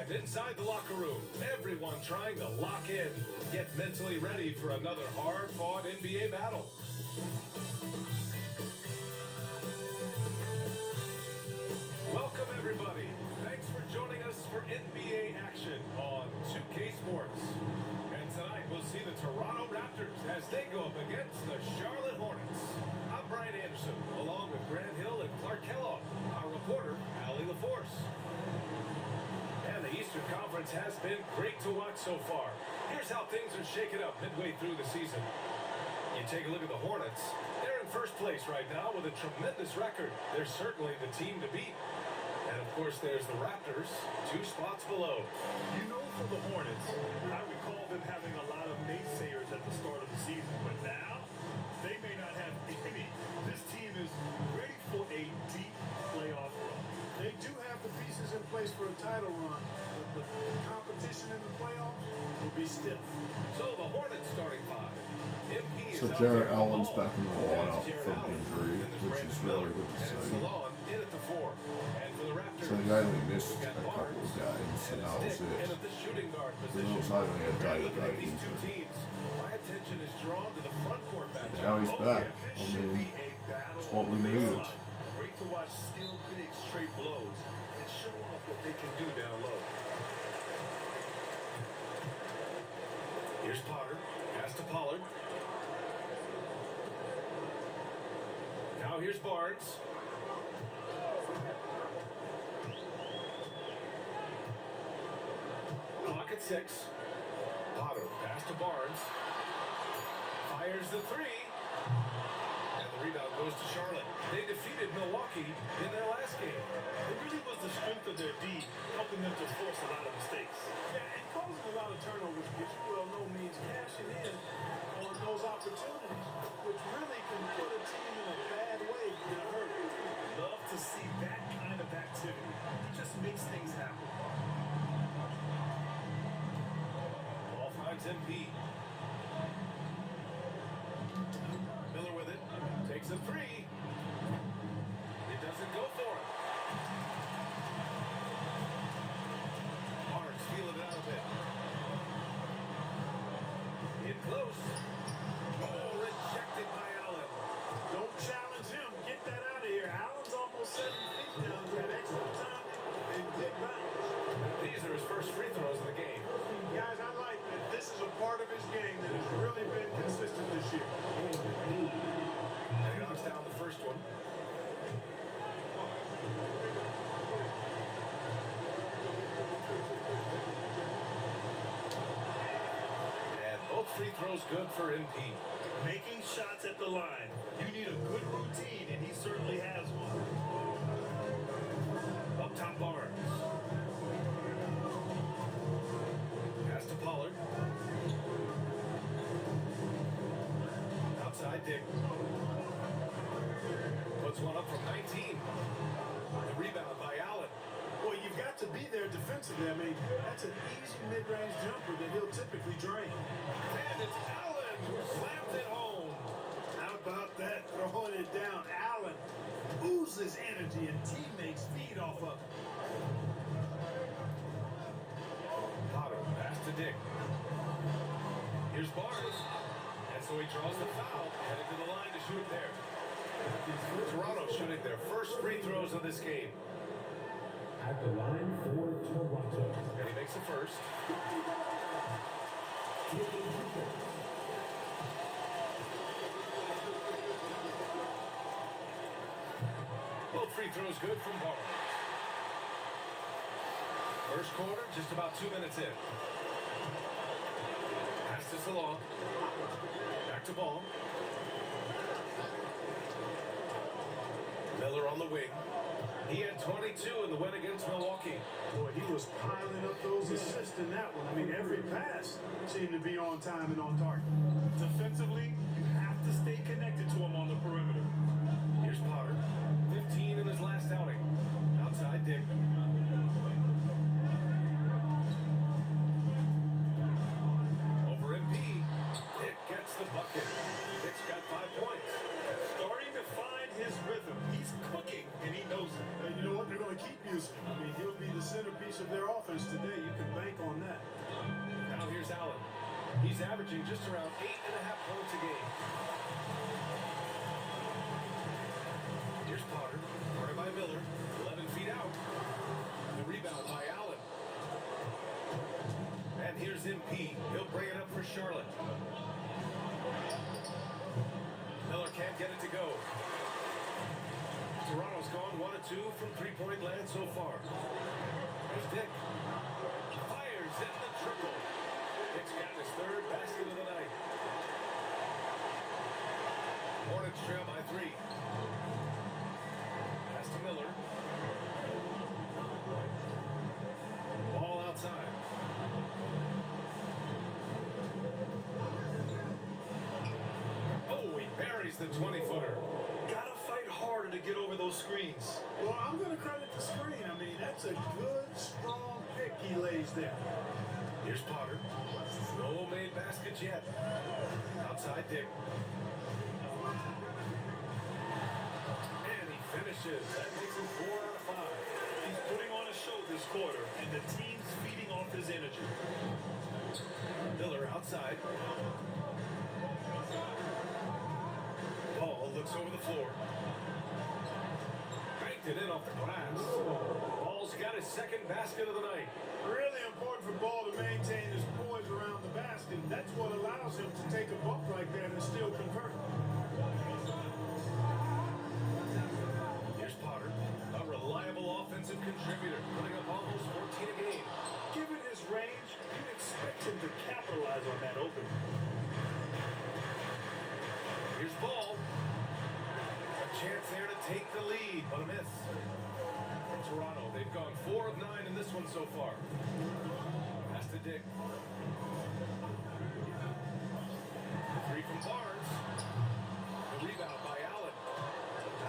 And inside the locker room, everyone trying to lock in, get mentally ready for another hard-fought NBA battle. Welcome, everybody. Thanks for joining us for NBA action on 2K Sports. And tonight, we'll see the Toronto Raptors as they go up against the Charlotte Hornets. I'm Brian Anderson, along with Grant Hill and Clark Kellogg, our reporter, Allie LaForce. And the Eastern Conference has been great to watch so far. Here's how things are shaking up midway through the season. You take a look at the Hornets. They're in first place right now with a tremendous record. They're certainly the team to beat. And, of course, there's the Raptors, 2 spots below. You know, for the Hornets, I recall them having a lot of naysayers at the start of the season. But now, they may not have any. This team is ready for a deep playoff run. They do have the pieces in place for a title run, but the competition in the playoffs will be stiff. So the Hornets starting 5. MP So Jarrett Allen's back in the lineup from injury, which is really good to see. In at the 4. And for the Raptors, So he only missed a couple of games, and that was it. and at the shooting guard He position. was only a day Looking ago at these two injury. teams, my attention is drawn to the front court matchup. Now he's back. This I should mean, be a battle it's what we on the needed. baseline. Great to watch skilled bigs trade blows and show off what they can do down low. Here's Potter. Pass to Pollard. Now here's Barnes. Clock at 6. Potter. Pass to Barnes. Fires the 3. And the rebound goes to Charlotte. They defeated Milwaukee in their last game. It really was the strength of their D helping them to force a lot of mistakes. Yeah, and causing a lot of turnovers, which you well know means cashing in on those opportunities, which really can put a team in a bad way in a hurry. Love to see that kind of activity. It just makes things happen. Ball finds MP. Miller with it. Takes a 3. It doesn't go for it. Barnes feeling it out a bit. In close. Oh, rejected by Allen. Don't challenge him. Get that out of here. Allen's almost 7 feet down. Got extra time and good bounce. These are his first free throws of the game. Guys, I like that this is a part of his game that has really been consistent this year. And he knocks down the first one. And both free throws good for MP. Making shots at the line. You need a good routine, and he certainly has one. Up top Barnes. Pass to Pollard. Outside Dick. Puts one up from 19. The rebound by Allen. Well, you've got to be there defensively. I mean, that's an easy mid-range jumper that he'll typically drain. And it's Allen who slams it home. How about that? Throwing it down. Allen oozes energy and teammates feed off of it. Potter, pass to Dick. Here's Barnes. And so he draws the foul. Headed to the line to shoot there. Toronto shooting their first free throws of this game. At the line for Toronto. And he makes the first. Both free throws good from Barnes. First quarter, just about 2 minutes in. Pass to Salon. Back to Ball. Miller on the wing. He had 22 in the win against Milwaukee. Boy, he was piling up those assists in that one. I mean, every pass seemed to be on time and on target. Defensively, you have to stay connected to him on the perimeter. Here's Potter. 15 in his last outing. Outside Dick. Over MP. Dick gets the bucket. Dick's got 5 points. Starting to find his rhythm. He's cooking, and he knows it. And you know what? They're going to keep using him. I mean, he'll be the centerpiece of their offense today. He's averaging just around 8.5 points a game. Here's Potter, guarded by Miller, 11 feet out. The rebound by Allen. And here's MP. He'll bring it up for Charlotte. Miller can't get it to go. Toronto's gone 1 of 2 from three-point land so far. There's Dick. Fires in the triple. Dick's got his third basket of the night. Hornets trail by 3. Pass to Miller. Ball outside. Oh, he buries the 20-footer. Gotta fight harder to get over those screens. Well, I'm going to credit the screen. I mean, that's a good, strong pick he lays there. Here's Potter. No made baskets yet. Outside Dick. And he finishes. That makes him 4 out of 5. He's putting on a show this quarter, and the team's feeding off his energy. Miller outside. Ball looks over the floor. Banked it in off the glass. Ball's got his second basket of the night. Really important for Ball to maintain his poise around the basket. That's what allows him to take a bump like that and still convert. Here's Potter, a reliable offensive contributor, putting up almost 14 a game. Given his range, you'd expect him to capitalize on that opening. Here's Ball. A chance there to take the lead, but a miss. From Toronto, they've gone 4 of 9 in this one so far. Pass to Dick. 3 from Barnes. The rebound by Allen.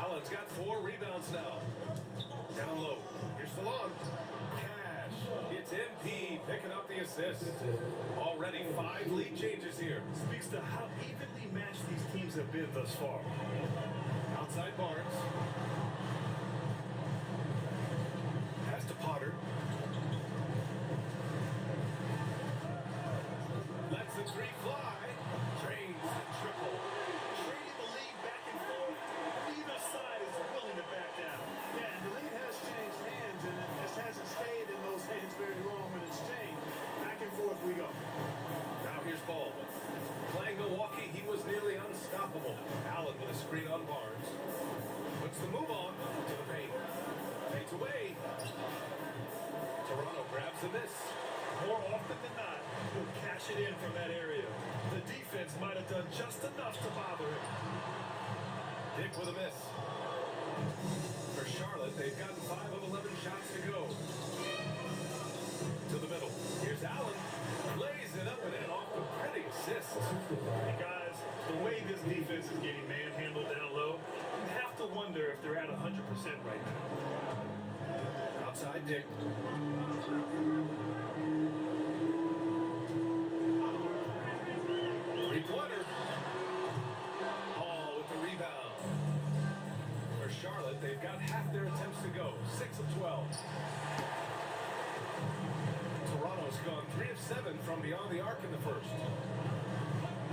Allen's got 4 rebounds now. Down low. Here's Salon. Cash. It's MP picking up the assist. Already 5 lead changes here. Speaks to how evenly matched these teams have been thus far. Outside Barnes. Pass to Potter. Lets the 3 fly. Drains the triple. Trading the lead back and forth. Neither side is willing to back down. Yeah, and the lead has changed hands, and it just hasn't stayed in those hands very long when it's changed. Back and forth we go. Now here's Ball. Playing Milwaukee, he was nearly unstoppable. Allen with a screen on Barnes. Puts the move on to the paint. Fades away. Toronto grabs the miss. More often than not, he'll cash it in from that area. The defense might have done just enough to bother him. Dick with a miss. For Charlotte, they've gotten 5 of 11 shots to go. To the middle. Here's Allen. Lays it up and in off the pretty assist. Hey guys, the way this defense is getting manhandled down low, you have to wonder if they're at 100% right now. Outside Dick. Three-pointer. Ball with the rebound. For Charlotte, they've got half their attempts to go. 6 of 12. Toronto's gone 3 of 7 from beyond the arc in the first.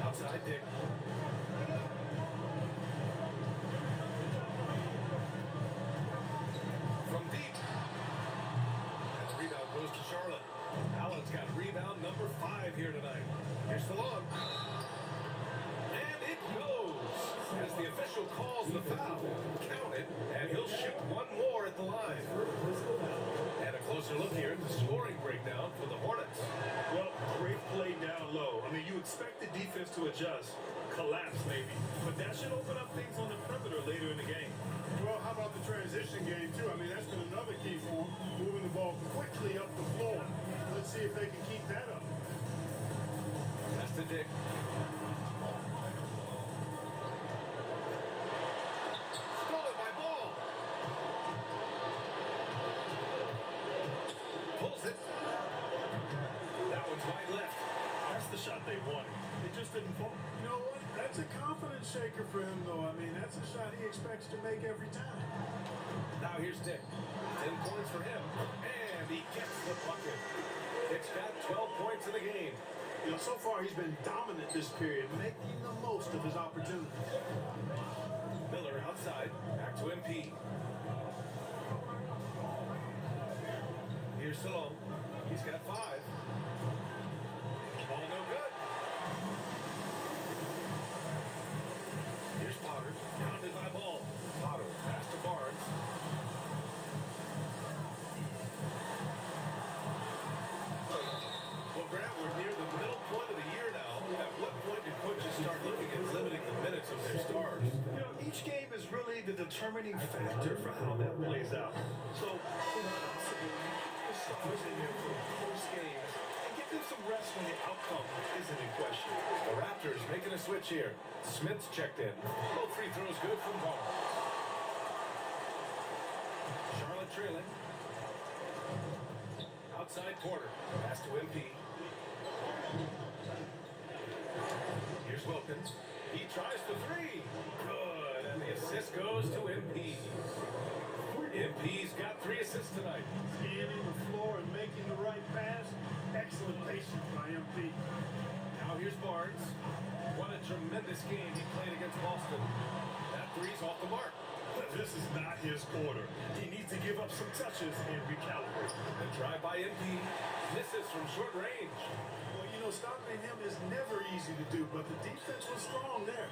Outside Dick. From deep. And the rebound goes to Charlotte. Allen's got rebound number 5 here tonight. Here's Salon. And it goes. As the official calls the foul. Count it, and he'll shoot 1 more at the line. And a closer look here at the scoring breakdown for the Hornets. Well, great play down low. I mean, you expect the defense to adjust, collapse maybe, but that should open up things on the perimeter later in the game. Well, how about the transition game, too? I mean, that's been another key for him, moving the ball quickly up the floor. Let's see if they can keep that up. That's to Dick. Stolen by Ball. Pulls it. That one's wide left. That's the shot they wanted. It just didn't fall. You know what? That's a confidence shaker for him, though. I mean, that's a shot he expects to make every time. Now here's Dick. 10 points for him. And he gets the bucket. Dick's got 12 points in the game. You know, so far he's been dominant this period, making the most of his opportunities. Miller outside, back to MP. Here's Salome. He's got 5. Ball no good. Here's Potter, pounded by Ball. Potter, pass to Barnes. Well, Grant, we're near the middle point of the year now. At what point do coaches start looking at limiting the minutes of their stars? You know, each game is really the determining factor for how that plays out. So, possibly, the stars in there for close games and give them some rest when the outcome isn't in question. The Raptors making a switch here. Smith's checked in. Both free throws good from Barnes. Charlotte trailing. Outside Porter. Pass to MP. Here's Wilkins. He tries for 3. Good. And the assist goes to MP. MP's got 3 assists tonight. Scanning the floor and making the right pass. Excellent patience by MP. Now here's Barnes. What a tremendous game he played against Boston. That 3's off the mark. But this is not his quarter. He needs to give up some touches and recalibrate. The drive by MP misses from short range. Well, you know, stopping him is never easy to do, but the defense was strong there.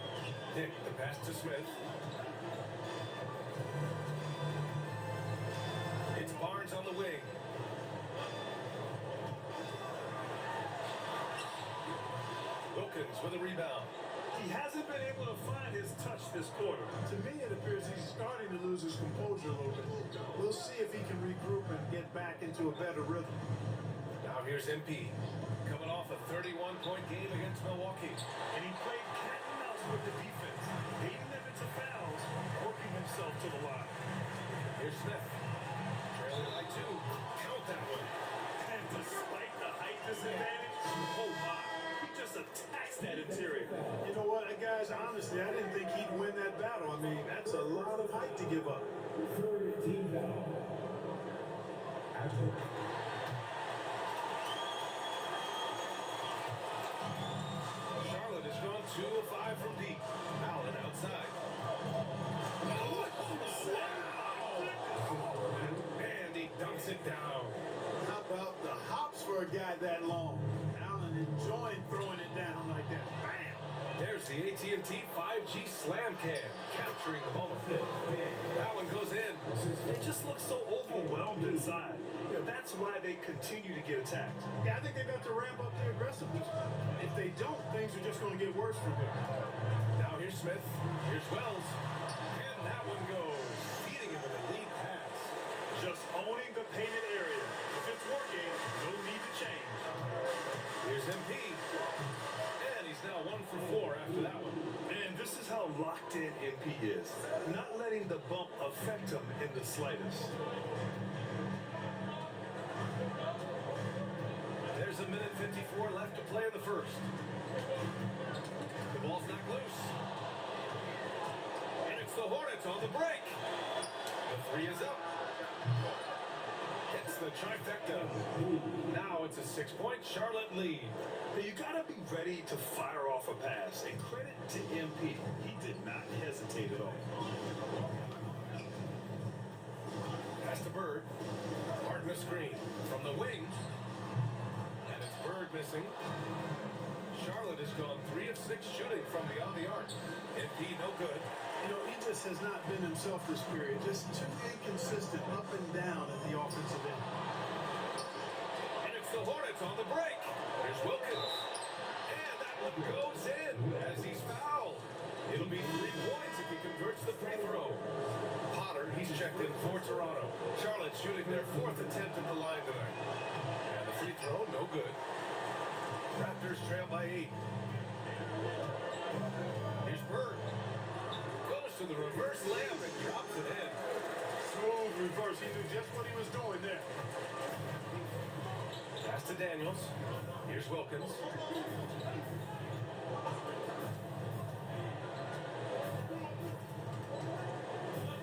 Dick, the pass to Smith. It's Barnes on the wing. Wilkins with a rebound. He hasn't been able to find his touch this quarter. To me, it appears he's starting to lose his composure a little bit. We'll see if he can regroup and get back into a better rhythm. Now here's MP. Coming off a 31-point game against Milwaukee. And he played cat and mouse with the defense, baiting them into fouls, working himself to the line. Here's Smith. Trailing by 2. Count that one. And despite the height disadvantage, oh my, he just attacks that interior. You know what, guys, honestly, I didn't think he'd win that battle. I mean, that's a lot of height to give up. Third team foul. Ashton. Charlotte has gone 2 of 5 from deep. Allen outside. And he dunks it down. How about the hops for a guy that long? Allen enjoying throwing it down like that. Bam! There's the AT&T 5G Slam Cam, capturing the moment. Allen goes in. They just look so overwhelmed inside. You know, that's why they continue to get attacked. Yeah, I think they've got to ramp up their aggressiveness. If they don't, things are just going to get worse for them. Now here's Smith. Here's Wells. And that one goes. Feeding him with a lead pass. Just owning the painted area. If it's working, no need to change. Here's MP. And he's now 1 for 4 after that one. And this is how locked in MP is. Not letting the bump affect him in the slightest. There's a minute 54 left to play in the first. The ball's not loose. And it's the Hornets on the break. The 3 is up. It's the trifecta. Now it's a 6-point Charlotte lead. Now you gotta be ready to fire off a pass. And credit to MP. He did not hesitate at all. Pass to Bird. Hard a screen from the wing. And it's Bird missing. Charlotte has gone 3 of 6 shooting from beyond the arc. MP no good. You know, he just has not been himself this period. Just too inconsistent up and down at the offensive end. And it's the Hornets on the break. Here's Wilkins. And that one goes in as he's fouled. It'll be 3 points if he converts the free throw. Potter, he's checked in for Toronto. Charlotte shooting their 4th attempt at the line tonight. And the free throw, no good. Raptors trail by 8. Here's Bird. Goes to the reverse layup and drops it in. Smooth reverse. He knew just what he was doing there. Pass to Daniels. Here's Wilkins.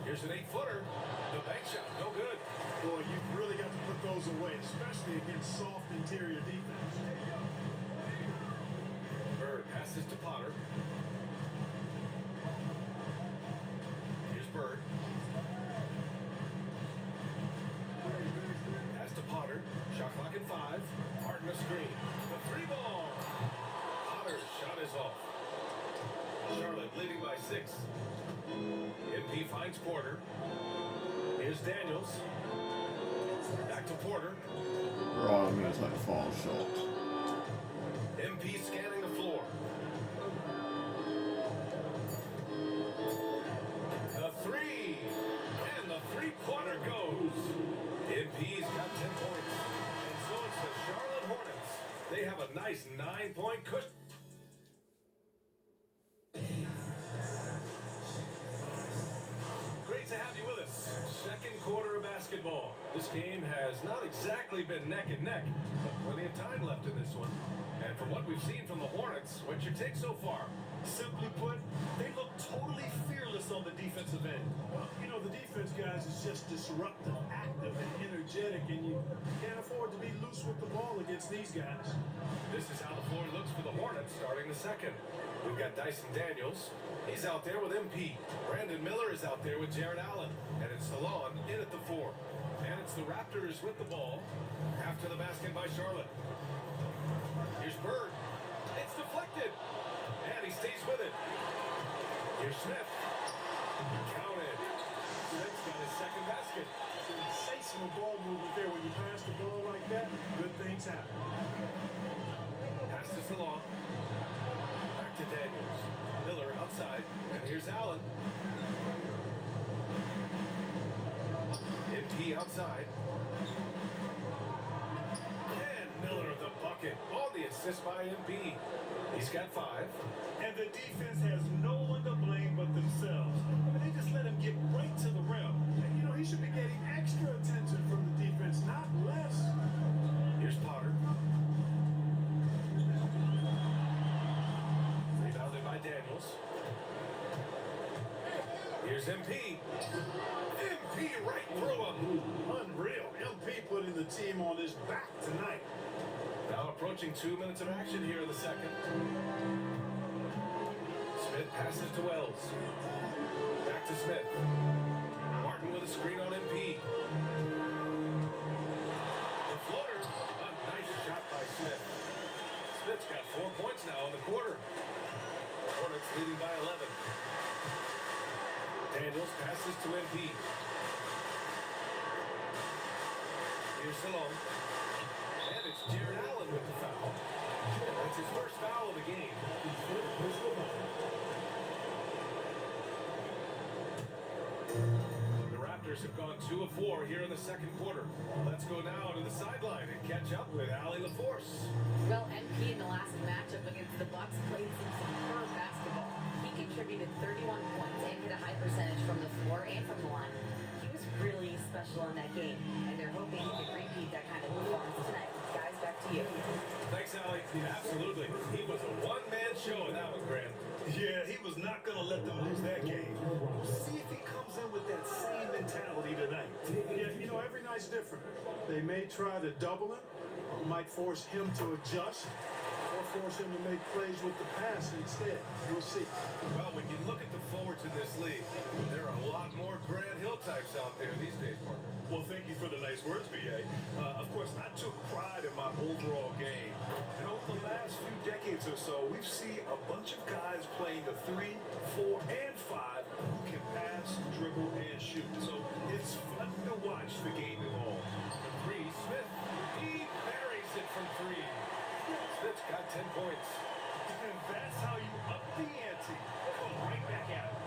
Here's an 8-footer. The bank shot, no good. Boy, you've really got to put those away, especially against soft interior defense. 6. MP finds Porter. Here's Daniels. Back to Porter. Or all I'm gonna like fall short. MP scanning the floor. The 3. And the three-pointer goes. MP's got 10 points. And so it's the Charlotte Hornets. They have a nice 9-point cushion. Great to have you with us. Second quarter of basketball. This game has not exactly been neck and neck, but plenty of time left in this one. And from what we've seen from the Hornets, what's your take so far? Simply put, they look totally fearless on the defensive end. Well, you know, the defense, guys, is just disruptive, active, and energetic, and you can't afford to be loose with the ball against these guys. This is how the floor looks for the Hornets starting the second. We've got Dyson Daniels. He's out there with MP. Brandon Miller is out there with Jared Allen. And it's Salon in at the 4. And it's the Raptors with the ball after the basket by Charlotte. Here's Bird. It's deflected. And he stays with it. Here's Smith. Counted. Smith's got his second basket. Sensational ball movement there. When you pass the ball like that, good things happen. Pass to Salon. Back to Daniels. Miller outside. And here's Allen. MP outside. And Miller the bucket. All the assist by MP. He's got 5. And the defense has no one to blame but themselves. I mean, they just let him get right to the rim. And, you know, he should be getting extra attention from the defense, not less. Here's Potter. Rebounded by Daniels. Here's MP. MP right through him. Unreal. MP putting the team on his back tonight. Now approaching 2 minutes of action here in the second. Smith passes to Wells. Back to Smith. Martin with a screen on MP. The floater. A nice shot by Smith. Smith's got 4 points now in the quarter. Hornets leading by 11. Daniels passes to MP. Here's Salon. And it's Jared Allen with the foul. That's his first foul of the game. The Raptors have gone 2 of 4 here in the second quarter. Let's go now to the sideline and catch up with Allie LaForce. Well, MP in the last matchup against the Bucks played some superb basketball. He contributed 31 points and hit a high percentage from the floor and from the line. He was really special in that game, and they're hoping he can repeat that kind of performance tonight. Guys, back to you. Thanks, Allie. Absolutely. He was a one-man show in that one, Grant. Yeah, he was not going to let them lose that game. We'll see if he comes in with that same mentality tonight. Yeah, you know, every night's different. They may try to double him, might force him to adjust, or force him to make plays with the pass instead. We'll see. Well, when you look at the forwards in this league, there are a lot more Grant Hill types out there these days, partner. Well, thank you for the nice words, B.A. Of course, I took pride in my overall game. And over the last few decades or so, we've seen a bunch of guys playing the 3, 4, and 5 who can pass, dribble, and shoot. So it's fun to watch the game evolve. The 3, Smith. He buries it from 3. Smith's got 10 points. And that's how you up the ante. Come right back at it.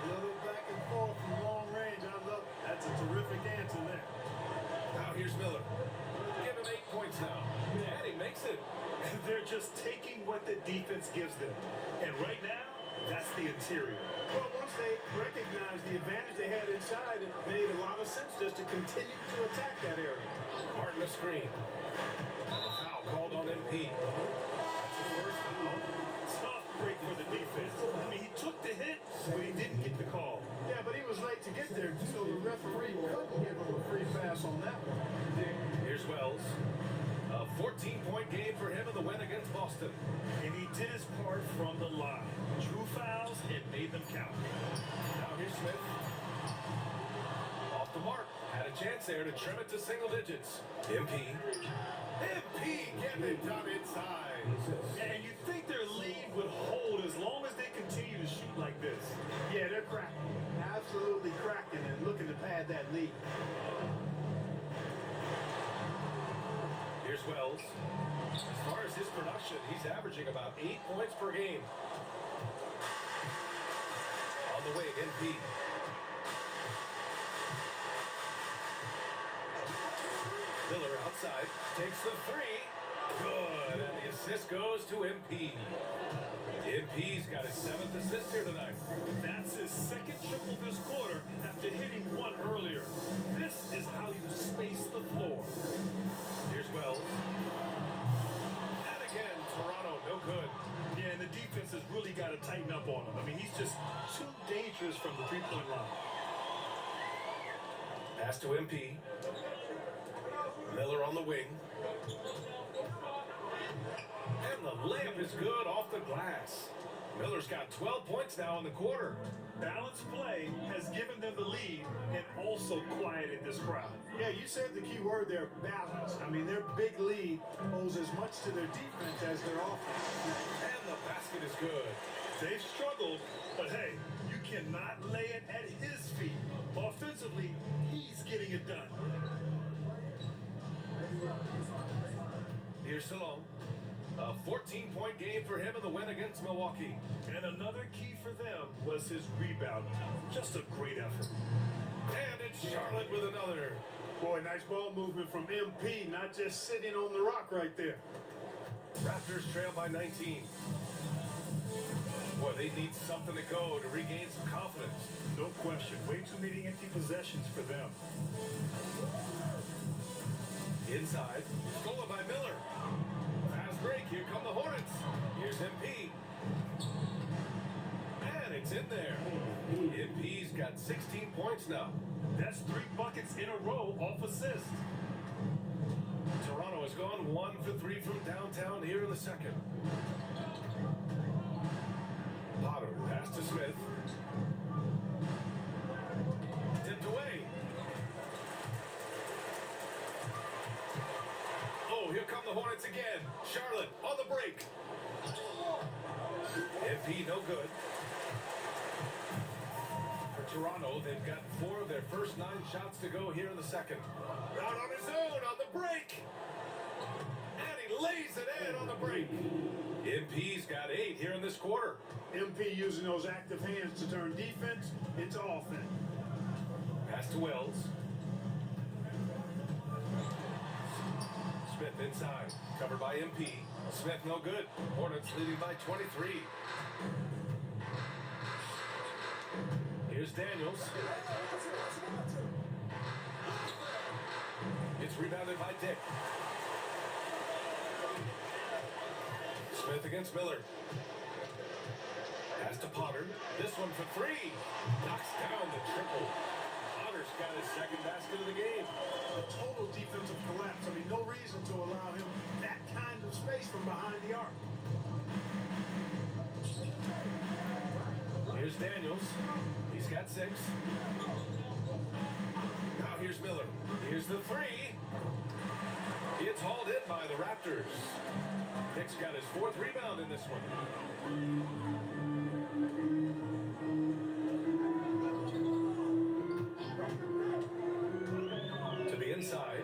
A little back and forth from long range. I love it. That's a terrific answer there. Now here's Miller. Give him 8 points now. And he makes it. And they're just taking what the defense gives them. And right now, that's the interior. Well, once they recognized the advantage they had inside, it made a lot of sense just to continue to attack that area. Martin a screen. And a foul called on MP. That's his first foul. Tough break for the defense. I mean, he took the hit, but he didn't get the call. Yeah, but he was late to get there, so the referee couldn't give him a free pass on that one. Here's Wells. A 14-point game for him in the win against Boston. And he did his part from the line. Drew fouls and made them count. Now here's Smith. Off the mark. Had a chance there to trim it to single digits. MP. MP getting it done inside. And you think their lead would hold as long as they continue to shoot like this. production. He's averaging about 8 points per game. On the wing, NP. Miller outside, takes the three. Good, and the assist goes to MP. MP's got his 7th assist here tonight. That's his second triple this quarter after hitting one earlier. This is how you space the floor. Here's Wells. And again, Toronto, no good. Yeah, and the defense has really got to tighten up on him. I mean, he's just too dangerous from the three-point line. Pass to MP. Miller on the wing. And the layup is good off the glass. Miller's got 12 points now in the quarter. Balanced play has given them the lead and also quieted this crowd. Yeah, you said the key word there, balance. I mean, their big lead owes as much to their defense as their offense. And the basket is good. They've struggled, but hey, you cannot lay it at his feet. Offensively, he's getting it done. Here's Salome. A 14-point game for him in the win against Milwaukee. And another key for them was his rebound. Just a great effort. And it's Charlotte with another. Boy, nice ball movement from MP, not just sitting on the rock right there. Raptors trail by 19. Boy, they need something to go to regain some confidence. No question. Way too many empty possessions for them. Inside, stolen by Miller. Fast break, here come the Hornets. Here's MP. And it's in there. MP's got 16 points now. That's 3 buckets in a row off assist. Toronto has gone 1 for 3 from downtown here in the second. Potter, pass to Smith. Tipped away. Oh, here come the Hornets again. Charlotte on the break. MP no good. For Toronto, they've got 4 of their first 9 shots to go here in the second. Out on his own on the break. And he lays it in on the break. MP's got 8 here in this quarter. MP using those active hands to turn defense into offense. Pass to Wells. Smith inside, covered by MP. Smith no good. Hornets leading by 23. Here's Daniels. It's rebounded by Dick. Smith against Miller. Pass to Potter. This one for 3. Knocks down the triple. Potter's got his second basket of the game. A total defensive collapse. I mean, no reason to allow him that kind of space from behind the arc. Here's Daniels. He's got 6. Now here's Miller. Here's the 3. It's hauled in by the Raptors. Nick's got his 4th rebound in this one. To the inside.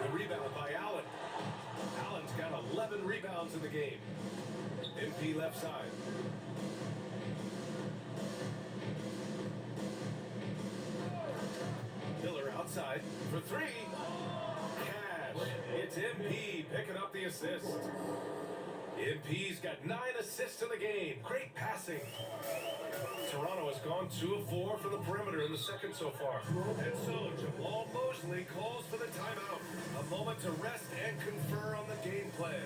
The rebound by Allen. Allen's got 11 rebounds in the game. MP left side. Miller outside for 3. Cash. It's MP picking up the assist. MP's got 9 assists in the game. Great passing. Toronto has gone 2 of 4 from the perimeter in the second so far. And so Jamal Mosley calls for the timeout. A moment to rest and confer on the game plan.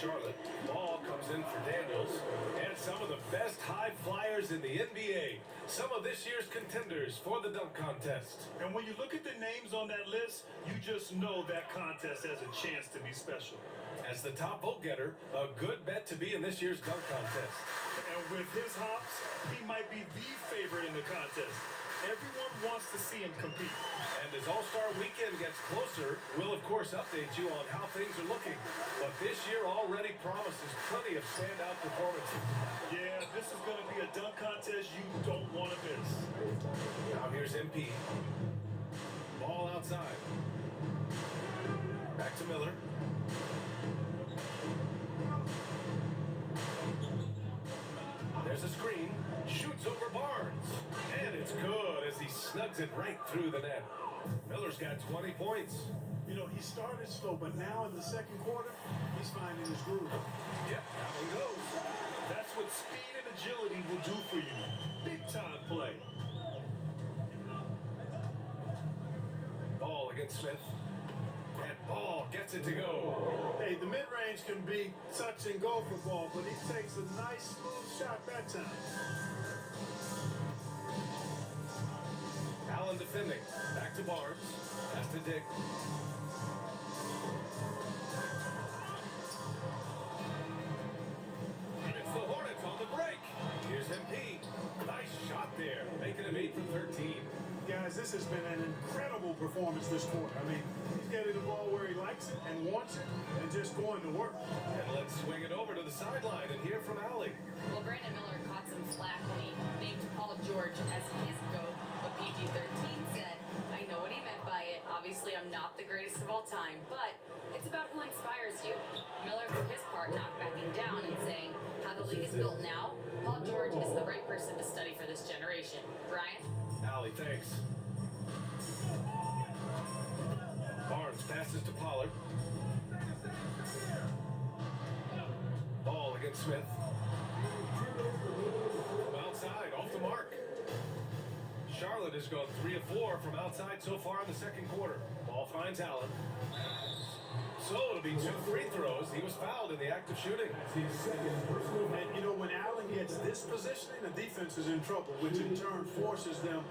Charlotte. Ball comes in for Daniels. And some of the best high flyers in the NBA. Some of this year's contenders for the dunk contest. And when you look at the names on that list, you just know that contest has a chance to be special. As the top vote getter, a good bet to be in this year's dunk contest. And with his hops, he might be the favorite in the contest. Everyone wants to see him compete. And as All-Star Weekend gets closer, we'll of course update you on how things are looking. But this year already promises plenty of standout performances. Yeah, this is going to be a dunk contest you don't want to miss. Now here's MP. Ball outside. Back to Miller. There's a screen. Shoots over Barnes. And it's good as he snugs it right through the net. Miller's got 20 points. You know, he started slow, but now in the second quarter, he's finding his groove. Yep, that one goes. That's what speed and agility will do for you. Big time play. Ball against Smith. And Ball gets it to go. Hey, the mid-range can be touch and go for Ball, but he takes a nice smooth shot that time. Allen defending. Back to Barnes. Pass to Dick. It's the Hornets on the break. Here's MP. Nice shot there. Making him 8 for 13. Guys, this has been an incredible performance this quarter. I mean, he's getting the ball where he likes it and wants it and just going to work. And let's swing it over to the sideline and hear from Allie. Well, Brandon Miller caught some flack when he named Paul George as his GOAT, but PG-13 said, I know what he meant by it. Obviously, I'm not the greatest of all time, but it's about who inspires you. Miller, for his part, not backing down and saying, how the league is built now, Paul George is the right person to study for this generation. Brian? Allie, thanks. Barnes passes to Pollard. Ball against Smith. From outside, off the mark. Charlotte has gone 3 of 4 from outside so far in the second quarter. Ball finds Allen. So it'll be 2 free throws. He was fouled in the act of shooting. And, you know, when Allen gets this positioning, the defense is in trouble, which in turn forces them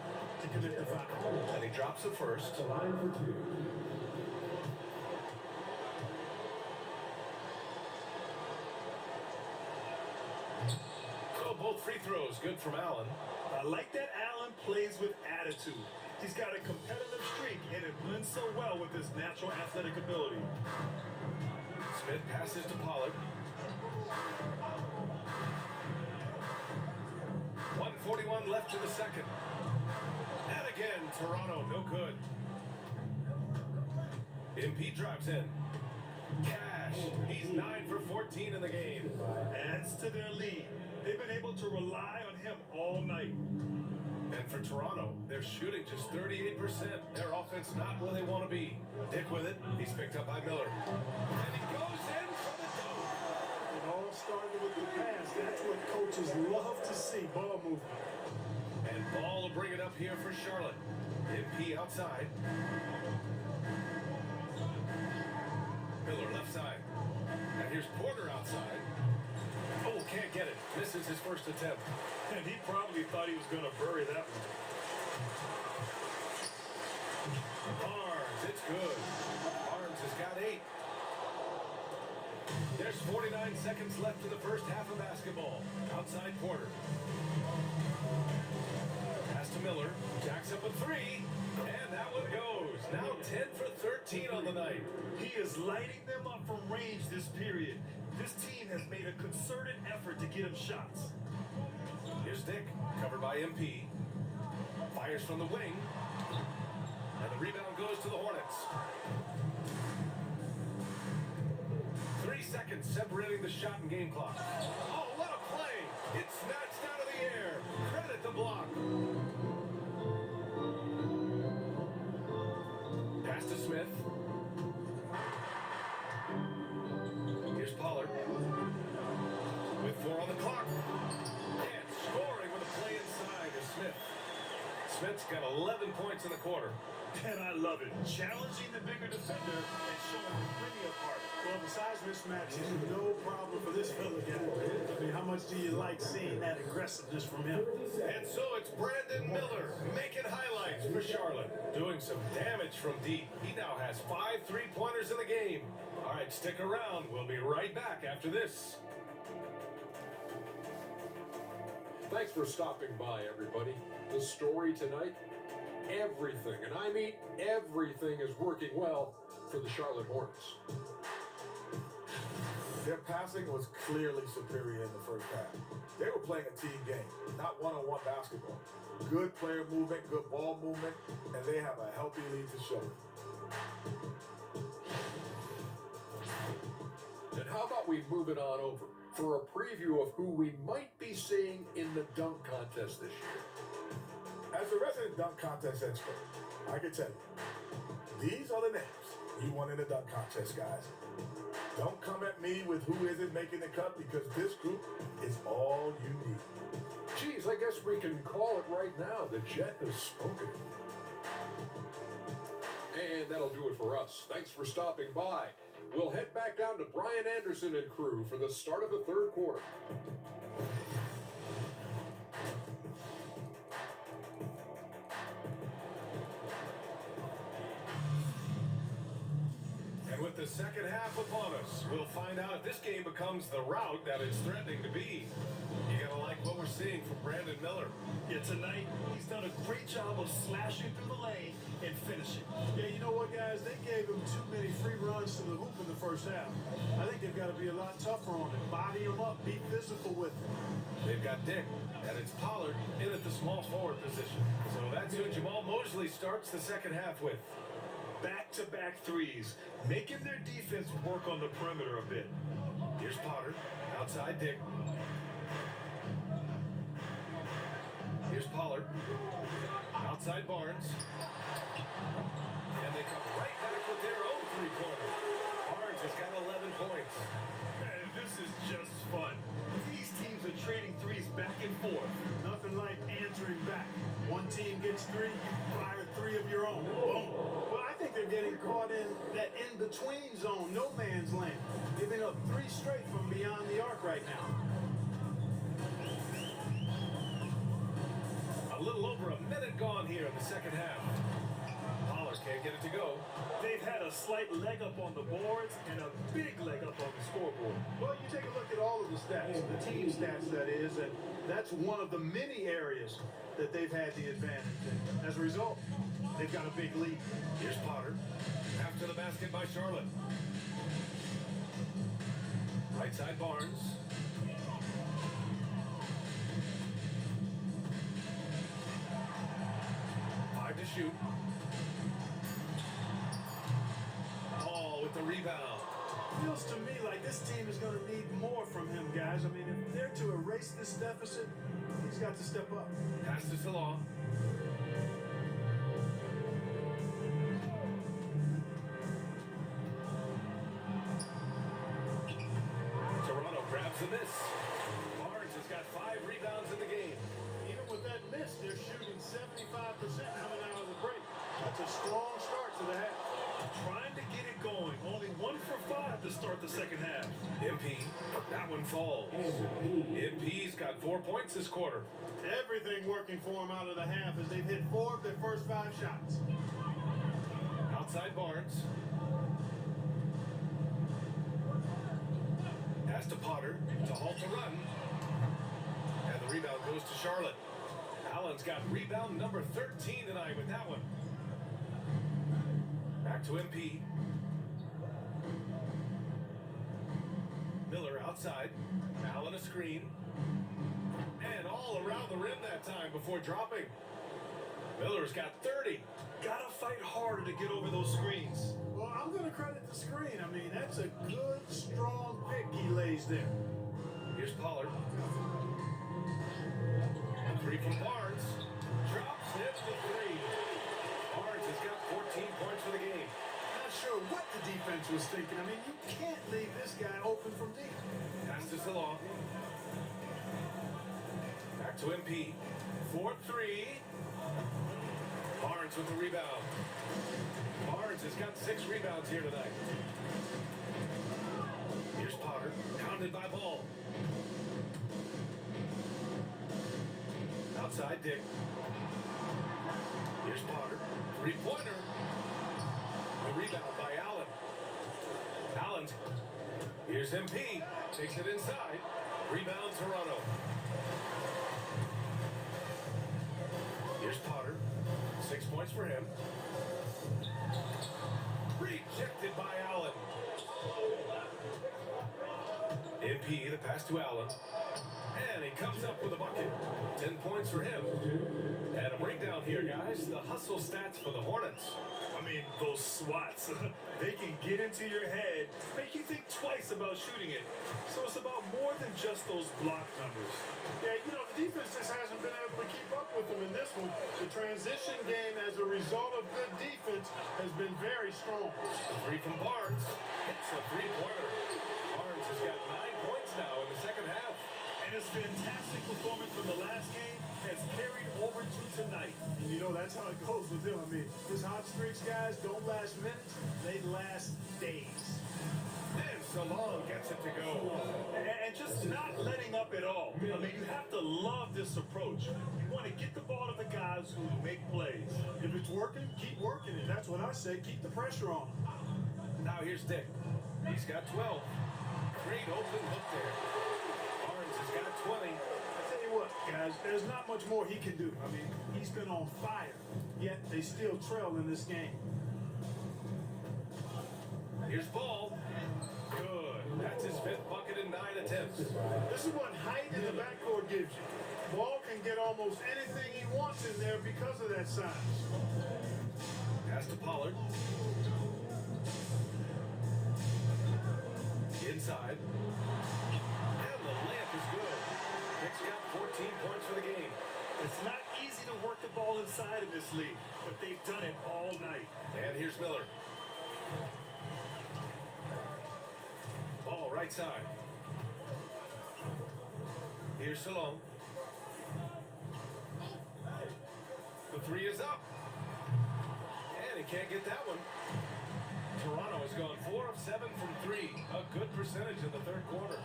to commit the foul. And he drops the first. The line for 2. So both free throws good from Allen. I like that Allen plays with attitude. He's got a competitive streak, and it blends so well with his natural athletic ability. Smith passes to Pollard. 1:41 left in the second. And again, Toronto, no good. MP drives in. Cash, he's 9 for 14 in the game. Adds to their lead. They've been able to rely on him all night. And for Toronto, they're shooting just 38%. Their offense not where they want to be. Dick with it. He's picked up by Miller. And he goes in for the dunk. It all started with the pass. That's what coaches love to see, ball movement. And Ball will bring it up here for Charlotte. MP outside. Miller left side. And here's Porter outside. Oh, can't get it. Misses his first attempt. And he probably thought he was going to bury that one. Barnes, it's good. Barnes has got 8. There's 49 seconds left in the first half of basketball. Outside Porter. Pass to Miller. Jacks up a 3. And that one goes. Now 10 for 13 on the night. He is lighting them up from range this period. This team has made a concerted effort to get him shots. Here's Dick, covered by MP. Fires from the wing. And the rebound goes to the Hornets. 3 seconds separating the shot and game clock. Oh, what a play! It's snatched out of the air. Credit the block. Pass to Smith. Here's Pollard. With 4 on the clock. And scoring with a play inside is Smith. Smith's got 11 points in the quarter. And I love it. Challenging the bigger defender and showing the gritty of heart. Well, the size mismatch is no problem for this fella guy. I mean, how much do you like seeing that aggressiveness from him? And so it's Brandon Miller making highlights for Charlotte, doing some damage from deep. He now has 5 3-pointers in the game. All right, stick around. We'll be right back after this. Thanks for stopping by, everybody. The story tonight, everything, and I mean everything, is working well for the Charlotte Hornets. Their passing was clearly superior in the first half. They were playing a team game, not one-on-one basketball. Good player movement, good ball movement, and they have a healthy lead to show. And how about we move it on over for a preview of who we might be seeing in the dunk contest this year. As a resident dunk contest expert, I can tell you, these are the names you want in the dunk contest, guys. Don't come at me with who isn't making the cut, because this group is all you need. Geez, I guess we can call it right now. The Jet has spoken. And that'll do it for us. Thanks for stopping by. We'll head back down to Brian Anderson and crew for the start of the third quarter. And with the second half upon us, we'll find out if this game becomes the rout that it's threatening to be. You gotta like what we're seeing from Brandon Miller. Yeah, tonight, he's done a great job of slashing through the lane and finishing. Yeah, you know what, guys? They gave him too many free runs to the hoop in the first half. I think they've got to be a lot tougher on him. Body him up. Be physical with him. They've got Dick, and it's Pollard in at the small forward position. So that's who Jamal Mosley starts the second half with. Back-to-back threes, making their defense work on the perimeter a bit. Here's Potter, outside Dick. Here's Pollard, outside Barnes. And they come right back with their own three-pointer. Barnes has got 11 points. Man, this is just fun. These teams are trading threes back and forth. Nothing like answering back. One team gets 3, you fire 3 of your own. Boom. Well, I think they're getting caught in that in-between zone, no man's land. Giving up 3 straight from beyond the arc right now. A little over a minute gone here in the second half. Pollard can't get it to go. They've had a slight leg up on the boards and a big leg up on the scoreboard. Well, you take a look at all of the stats, the team stats that is, and that's one of the many areas that they've had the advantage in. As a result, they've got a big lead. Here's Potter. After the basket by Charlotte. Right side Barnes. Five to shoot. Hall with the rebound. Feels to me like this team is going to need more from him, guys. I mean, if they're to erase this deficit, he's got to step up. Pass this along. Toronto grabs the miss. Barnes has got 5 rebounds in the game. Even with that miss, they're shooting 75% coming out of the break. That's a strong start to the half. Trying to get it going. Only 1 for 5 to start the second half. MP, that one falls. MP's got 4 points this quarter. Everything working for him out of the half as they've hit 4 of their first 5 shots. Outside Barnes. Pass to Potter to halt the run. And the rebound goes to Charlotte. Allen's got rebound number 13 tonight with that one. Back to MP. Miller outside. Allen a screen. And all around the rim that time before dropping. Miller's got 30. Gotta fight harder to get over those screens. Well, I'm going to credit the screen. I mean, that's a good, strong pick he lays there. Here's Pollard. A 3 from Barnes. Drops it to 3. Barnes has got 14 points for the game. Not sure what the defense was thinking. I mean, you can't leave this guy open from deep. Pass this along. Back to MP. 4-3. Barnes with the rebound. Barnes has got 6 rebounds here tonight. Here's Potter, pounded by Ball. Outside Dick. Here's Potter, three-pointer. The rebound by Allen. Allen. Here's MP, takes it inside. Rebound Toronto. Here's Potter, 6 points for him. Rejected by Allen. MP, the pass to Allen. And he comes up with a bucket. 10 points for him. And a breakdown here, guys. The hustle stats for the Hornets. I mean, those swats, they can get into your head, make you think twice about shooting it. So it's about more than just those block numbers. Yeah, you know, the defense just hasn't been able to keep up with them in this one. The transition game as a result of good defense has been very strong. Three from Barnes. Hits a three-pointer. Barnes has got 9 points now in the second half. And his fantastic performance from the last game has carried over to tonight. And you know, that's how it goes with him. I mean, his hot streaks, guys, don't last minutes. They last days. And Salon gets it to go. And just not letting up at all. I mean, you have to love this approach. You want to get the ball to the guys who make plays. If it's working, keep working it. That's what I say. Keep the pressure on him. Now here's Dick. He's got 12. Great open look there. Barnes has got 20. I tell you what, guys, there's not much more he can do. I mean, he's been on fire, yet they still trail in this game. Here's Ball. Good. That's his 5th bucket in 9 attempts. This is what height in the backcourt gives you. Ball can get almost anything he wants in there because of that size. Pass to Pollard. Inside. And the layup is good. Dick's got 14 points for the game. It's not easy to work the ball inside of this league, but they've done it all night. And here's Miller. Ball right side. Here's Salon. The three is up. And he can't get that one. Toronto has gone 4 of 7 from 3. A good percentage in the third quarter.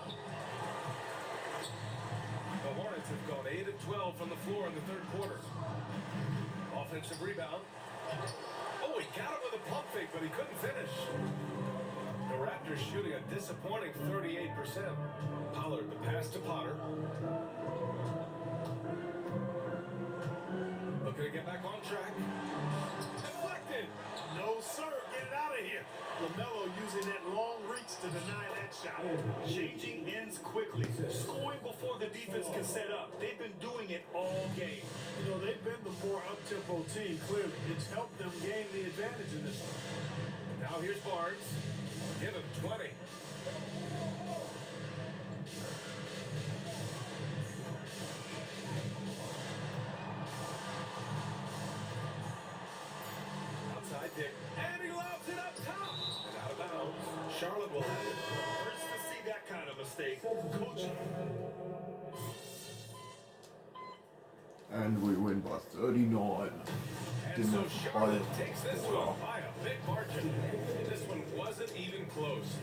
The Hornets have gone 8 of 12 from the floor in the third quarter. Offensive rebound. Oh, he got it with a pump fake, but he couldn't finish. The Raptors shooting a disappointing 38%. Pollard, the pass to Potter. Looking to get back on track. Deflected. No, sir. Get it out of here. LaMelo using that long reach to deny that shot. Changing ends quickly, scoring before the defense can set up. They've been doing it all game. You know, they've been the more up-tempo team, clearly. It's helped them gain the advantage in this one. Now here's Barnes. Give him 20. Outside Dick. And he lobs it up top. And out of bounds. Charlotte will have it. Hurts to see that kind of mistake. Coaching. And we win by 39. And Didn't so have to Charlotte play. takes this one by a big margin. This one wasn't even close.